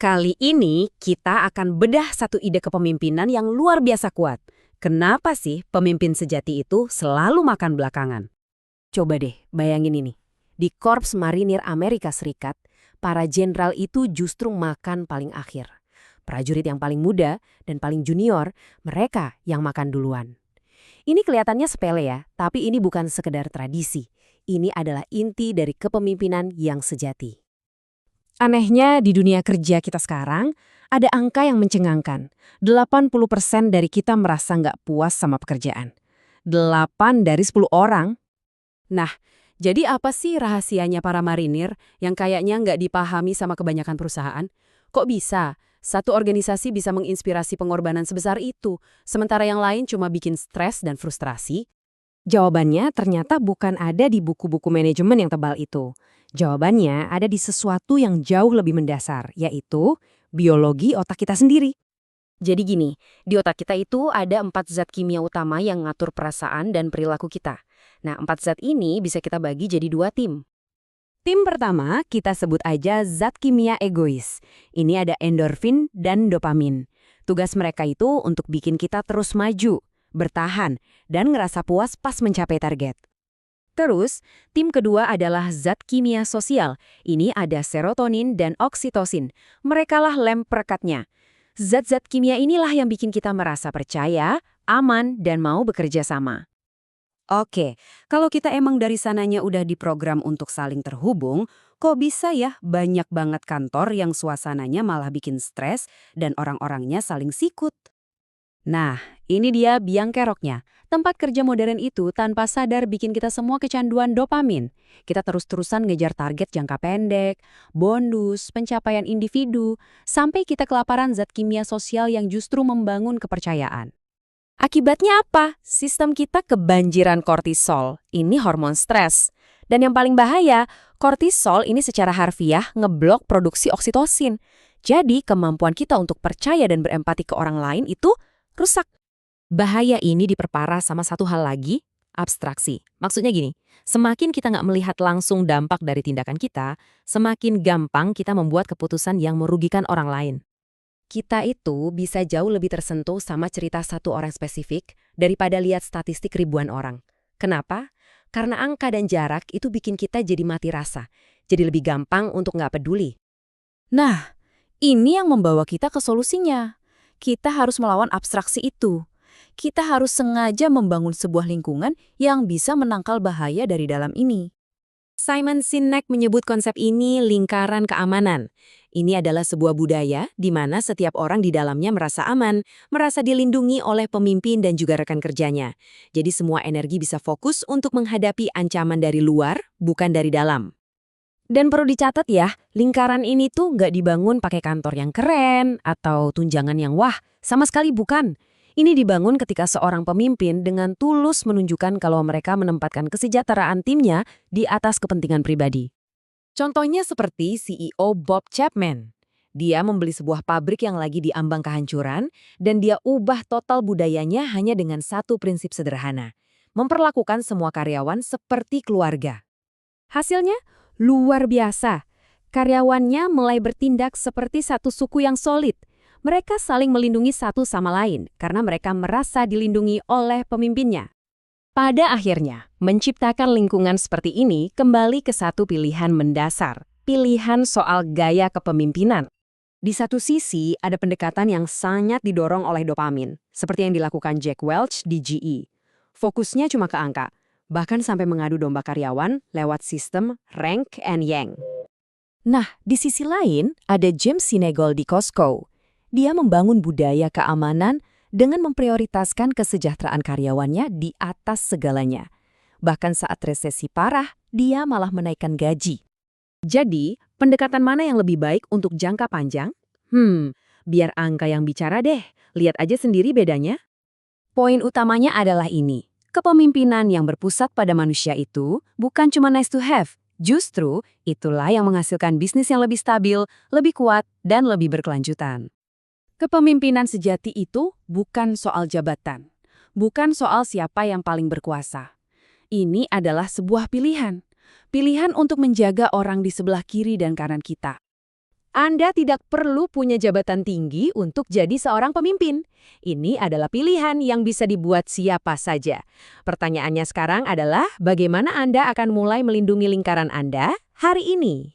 Kali ini kita akan bedah satu ide kepemimpinan yang luar biasa kuat. Kenapa sih pemimpin sejati itu selalu makan belakangan? Coba deh bayangin ini. Di Korps Marinir Amerika Serikat, para jenderal itu justru makan paling akhir. Prajurit yang paling muda dan paling junior, mereka yang makan duluan. Ini kelihatannya sepele ya, tapi ini bukan sekedar tradisi. Ini adalah inti dari kepemimpinan yang sejati. Anehnya di dunia kerja kita sekarang, ada angka yang mencengangkan. 80% dari kita merasa nggak puas sama pekerjaan. 8 dari 10 orang. Nah, jadi apa sih rahasianya para marinir yang kayaknya nggak dipahami sama kebanyakan perusahaan? Kok bisa? Satu organisasi bisa menginspirasi pengorbanan sebesar itu, sementara yang lain cuma bikin stres dan frustrasi? Jawabannya ternyata bukan ada di buku-buku manajemen yang tebal itu. Jawabannya ada di sesuatu yang jauh lebih mendasar, yaitu biologi otak kita sendiri. Jadi gini, di otak kita itu ada 4 zat kimia utama yang ngatur perasaan dan perilaku kita. Nah, 4 zat ini bisa kita bagi jadi 2 tim. Tim pertama kita sebut aja zat kimia egois. Ini ada endorfin dan dopamin. Tugas mereka itu untuk bikin kita terus maju, bertahan, dan ngerasa puas pas mencapai target. Terus, tim kedua adalah zat kimia sosial. Ini ada serotonin dan oksitosin. Merekalah lem perekatnya. Zat-zat kimia inilah yang bikin kita merasa percaya, aman, dan mau bekerja sama. Oke, kalau kita emang dari sananya udah diprogram untuk saling terhubung, kok bisa ya banyak banget kantor yang suasananya malah bikin stres dan orang-orangnya saling sikut? Nah, ini dia biang keroknya. Tempat kerja modern itu tanpa sadar bikin kita semua kecanduan dopamin. Kita terus-terusan ngejar target jangka pendek, bonus, pencapaian individu, sampai kita kelaparan zat kimia sosial yang justru membangun kepercayaan. Akibatnya apa? Sistem kita kebanjiran kortisol. Ini hormon stres. Dan yang paling bahaya, kortisol ini secara harfiah ngeblok produksi oksitosin. Jadi kemampuan kita untuk percaya dan berempati ke orang lain itu rusak. Bahaya ini diperparah sama satu hal lagi, abstraksi. Maksudnya gini, semakin kita nggak melihat langsung dampak dari tindakan kita, semakin gampang kita membuat keputusan yang merugikan orang lain. Kita itu bisa jauh lebih tersentuh sama cerita satu orang spesifik daripada lihat statistik ribuan orang. Kenapa? Karena angka dan jarak itu bikin kita jadi mati rasa, jadi lebih gampang untuk nggak peduli. Nah, ini yang membawa kita ke solusinya. Kita harus melawan abstraksi itu. Kita harus sengaja membangun sebuah lingkungan yang bisa menangkal bahaya dari dalam ini. Simon Sinek menyebut konsep ini lingkaran keamanan. Ini adalah sebuah budaya di mana setiap orang di dalamnya merasa aman, merasa dilindungi oleh pemimpin dan juga rekan kerjanya. Jadi semua energi bisa fokus untuk menghadapi ancaman dari luar, bukan dari dalam. Dan perlu dicatat ya, lingkaran ini tuh nggak dibangun pakai kantor yang keren atau tunjangan yang wah, sama sekali bukan. Ini dibangun ketika seorang pemimpin dengan tulus menunjukkan kalau mereka menempatkan kesejahteraan timnya di atas kepentingan pribadi. Contohnya seperti CEO Bob Chapman. Dia membeli sebuah pabrik yang lagi diambang kehancuran dan dia ubah total budayanya hanya dengan satu prinsip sederhana, memperlakukan semua karyawan seperti keluarga. Hasilnya luar biasa. Karyawannya mulai bertindak seperti satu suku yang solid. Mereka saling melindungi satu sama lain karena mereka merasa dilindungi oleh pemimpinnya. Pada akhirnya, menciptakan lingkungan seperti ini kembali ke satu pilihan mendasar, pilihan soal gaya kepemimpinan. Di satu sisi, ada pendekatan yang sangat didorong oleh dopamin, seperti yang dilakukan Jack Welch di GE. Fokusnya cuma ke angka, bahkan sampai mengadu domba karyawan lewat sistem rank and yank. Nah, di sisi lain, ada James Sinegal di Costco. Dia membangun budaya keamanan dengan memprioritaskan kesejahteraan karyawannya di atas segalanya. Bahkan saat resesi parah, dia malah menaikkan gaji. Jadi, pendekatan mana yang lebih baik untuk jangka panjang? Biar angka yang bicara deh. Lihat aja sendiri bedanya. Poin utamanya adalah ini. Kepemimpinan yang berpusat pada manusia itu bukan cuma nice to have. Justru, itulah yang menghasilkan bisnis yang lebih stabil, lebih kuat, dan lebih berkelanjutan. Kepemimpinan sejati itu bukan soal jabatan, bukan soal siapa yang paling berkuasa. Ini adalah sebuah pilihan. Pilihan untuk menjaga orang di sebelah kiri dan kanan kita. Anda tidak perlu punya jabatan tinggi untuk jadi seorang pemimpin. Ini adalah pilihan yang bisa dibuat siapa saja. Pertanyaannya sekarang adalah, bagaimana Anda akan mulai melindungi lingkaran Anda hari ini?